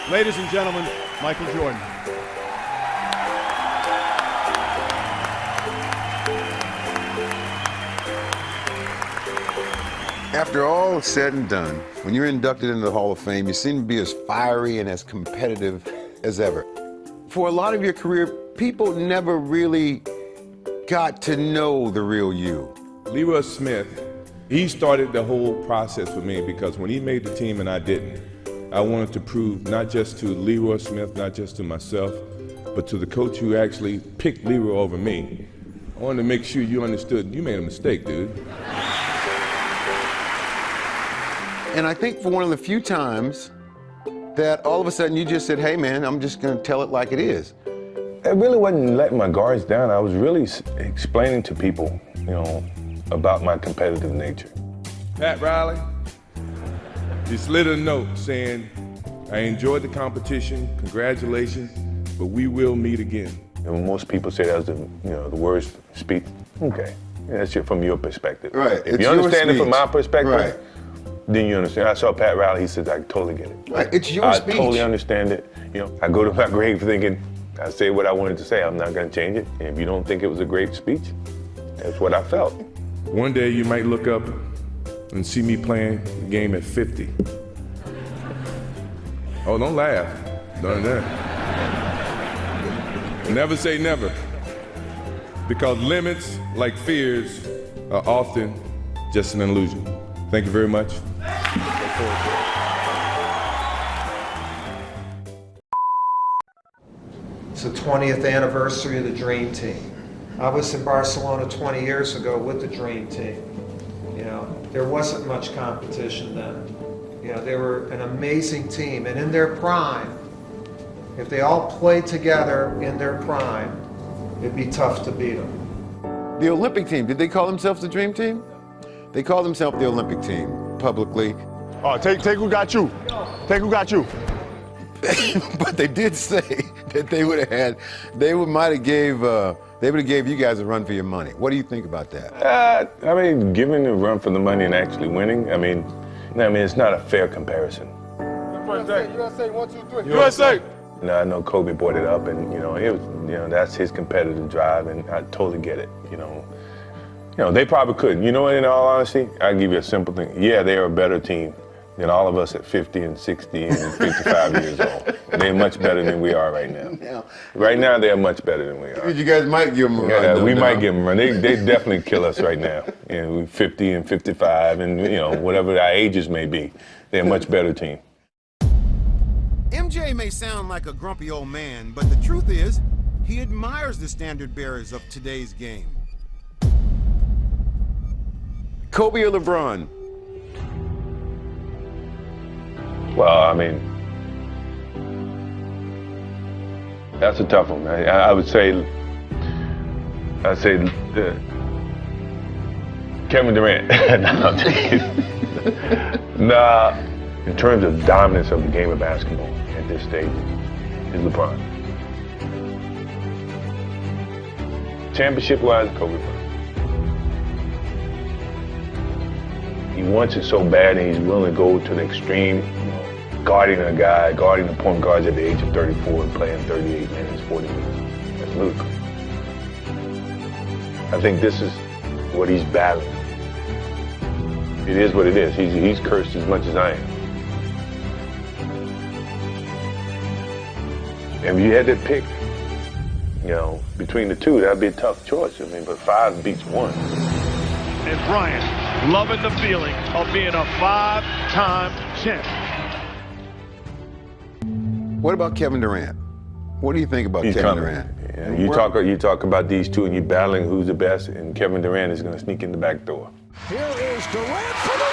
Ladies and gentlemen, Michael Jordan. After all is said and done, when you're inducted into the Hall of Fame, you seem to be as fiery and as competitive as ever. For a lot of your career, people never really got to know the real you. Leroy Smith, he started the whole process for me because when he made the team and I didn't, I wanted to prove not just to Leroy Smith, not just to myself, but to the coach who actually picked Leroy over me. I wanted to make sure you understood you made a mistake, dude. And I think for one of the few times that all of a sudden you just said, hey man, I'm just gonna tell it like it is. I really wasn't letting my guards down. I was really explaining to people, you know, about my competitive nature. Pat Riley, he slid a note saying, I enjoyed the competition, congratulations, but we will meet again. And when most people say that was the worst speech, okay, that's from your perspective. Right. If you understand it from my perspective, right, then you understand. I saw Pat Riley, he said, I totally get it. Right. It's your speech. I totally understand it. You know, I go to my grave thinking, I say what I wanted to say, I'm not gonna change it. And if you don't think it was a great speech, that's what I felt. One day you might look up and see me playing the game at 50. Oh, don't laugh. Don't. Never say never. Because limits, like fears, are often just an illusion. Thank you very much. It's the 20th anniversary of the Dream Team. I was in Barcelona 20 years ago with the Dream Team. You know, there wasn't much competition then. You know, they were an amazing team, and in their prime, if they all played together in their prime, it'd be tough to beat them. The Olympic team, did they call themselves the Dream Team? They called themselves the Olympic team, publicly. Oh, take who got you. Take who got you. But they did say that they would have gave you guys a run for your money. What do you think about that? I mean, giving a run for the money and actually winning, I mean, it's not a fair comparison. USA, 1, 2, 3. USA! You know, I know Kobe brought it up, and that's his competitive drive, and I totally get it. You know, they probably couldn't. You know what? In all honesty, I'll give you a simple thing. Yeah, they are a better team than all of us at 50 and 60 and 55 years old. They're much better than we are right now. Right now, they're much better than we are. You guys might give them a run. Yeah, we might give them a run. They definitely kill us right now. You know, 50 and 55 and, whatever our ages may be. They're a much better team. MJ may sound like a grumpy old man, but the truth is, he admires the standard bearers of today's game. Kobe or LeBron? Well, I mean, that's a tough one. I would say Kevin Durant. No, I'm just kidding. Nah, in terms of dominance of the game of basketball at this stage, is LeBron. Championship-wise, Kobe Bryant. He wants it so bad, and he's willing to go to the extreme, guarding the point guards at the age of 34 and playing 38 minutes, 40 minutes. That's ludicrous. I think this is what he's battling. It is what it is. He's cursed as much as I am. And if you had to pick, between the two, that'd be a tough choice. I mean, but 5 beats 1. And Bryant loving the feeling of being a 5-time champ. What about Kevin Durant? What do you think about Kevin Durant? Yeah, you talk about these two and you're battling who's the best, and Kevin Durant is going to sneak in the back door. Here is Durant for the win!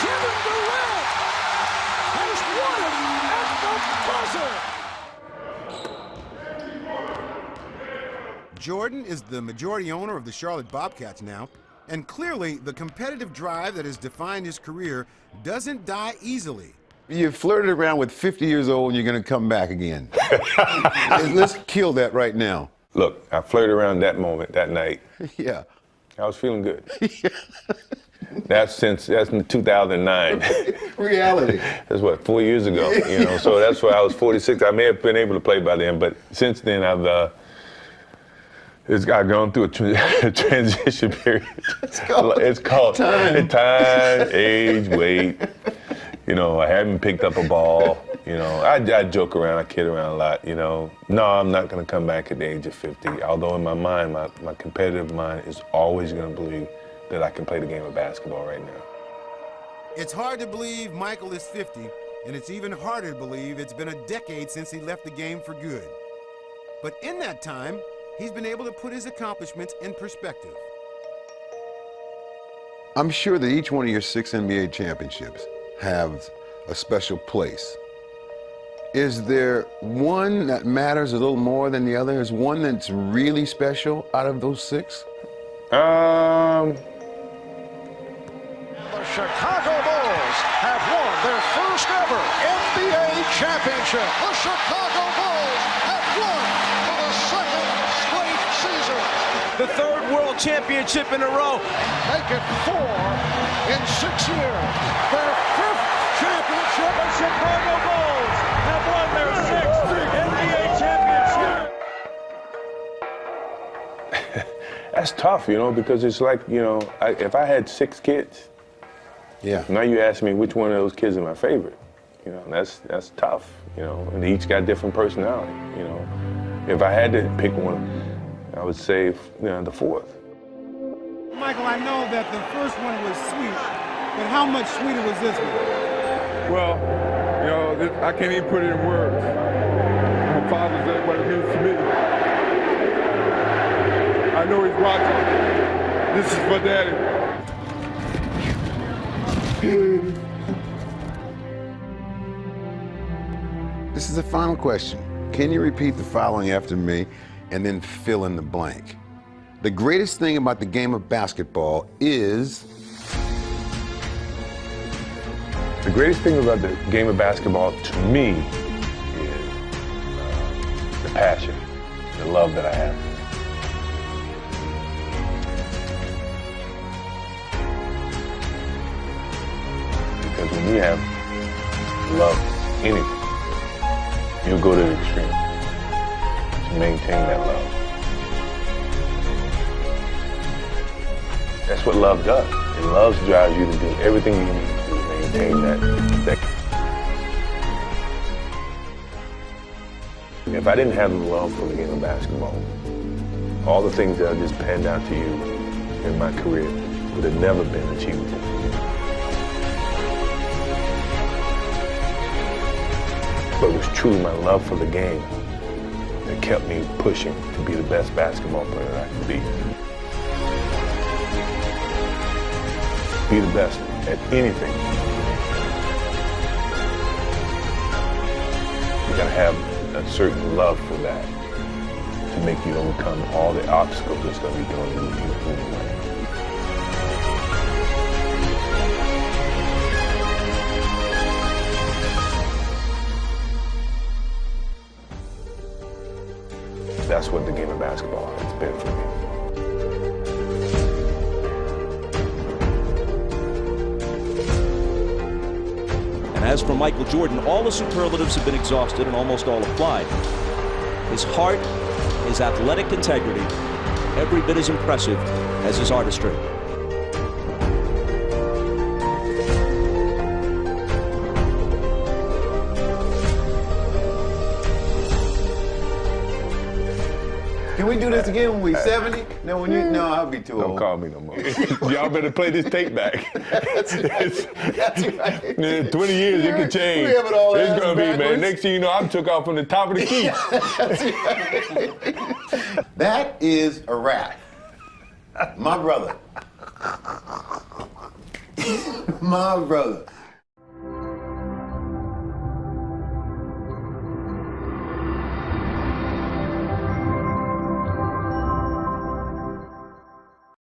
Kevin Durant has won it at the buzzer! Jordan is the majority owner of the Charlotte Bobcats now, and clearly the competitive drive that has defined his career doesn't die easily. You flirted around with 50 years old and you're going to come back again. Let's kill that right now. Look, I flirted around that moment, that night. Yeah. I was feeling good. That's in 2009. Reality. That's what, 4 years ago, you know, so that's why I was 46. I may have been able to play by then, but since then I've gone through a transition period. It's called time, age, weight. You know, I haven't picked up a ball. You know, I joke around, I kid around a lot, you know. No, I'm not going to come back at the age of 50. Although in my mind, my competitive mind is always going to believe that I can play the game of basketball right now. It's hard to believe Michael is 50, and it's even harder to believe it's been a decade since he left the game for good. But in that time, he's been able to put his accomplishments in perspective. I'm sure that each one of your 6 NBA championships have a special place. Is there one that matters a little more than the other? Is one that's really special out of those 6? The Chicago Bulls have won their first ever NBA championship. The Chicago Bulls have won for the second straight season. The third world championship in a row. Make it 4 in 6 years. Their 5th championship. The Chicago Bulls have won their 6th NBA championship. That's tough, you know, because it's like, you know, if I had 6 kids, Yeah. now you ask me which one of those kids is my favorite. You know, that's tough, you know, and they each got different personality, you know. If I had to pick one, I would say, you know, the 4th. Michael, I know that the first one was sweet, but how much sweeter was this one? Well, you know, I can't even put it in words. My father said what it means to me. I know he's watching. This is for Daddy. This is the final question. Can you repeat the following after me and then fill in the blank? The greatest thing about the game of basketball is... The greatest thing about the game of basketball to me is the passion, the love that I have. Because when you have love anything, you'll go to the extreme to maintain that love. That's what love does. And love drives you to do everything you need to do to maintain that. If I didn't have the love for the game of basketball, all the things that I just panned out to you in my career would have never been achievable. But it was truly my love for the game that kept me pushing to be the best basketball player I could be. Be the best at anything. You gotta have a certain love for that to make you overcome all the obstacles that's gonna be thrown in your way. That's what the game of basketball has been for me. And as for Michael Jordan, all the superlatives have been exhausted and almost all applied. His heart, his athletic integrity, every bit as impressive as his artistry. Can we do this again when we're 70? No, no, I'll be too Don't old. call me no more. Y'all better play this tape back. That's right. That's right. In 20 years, it could change. We have it all It's ass gonna be, man. backwards. Next thing you know, I took off from the top of the key. That's right. That is a wrap. My brother. My brother.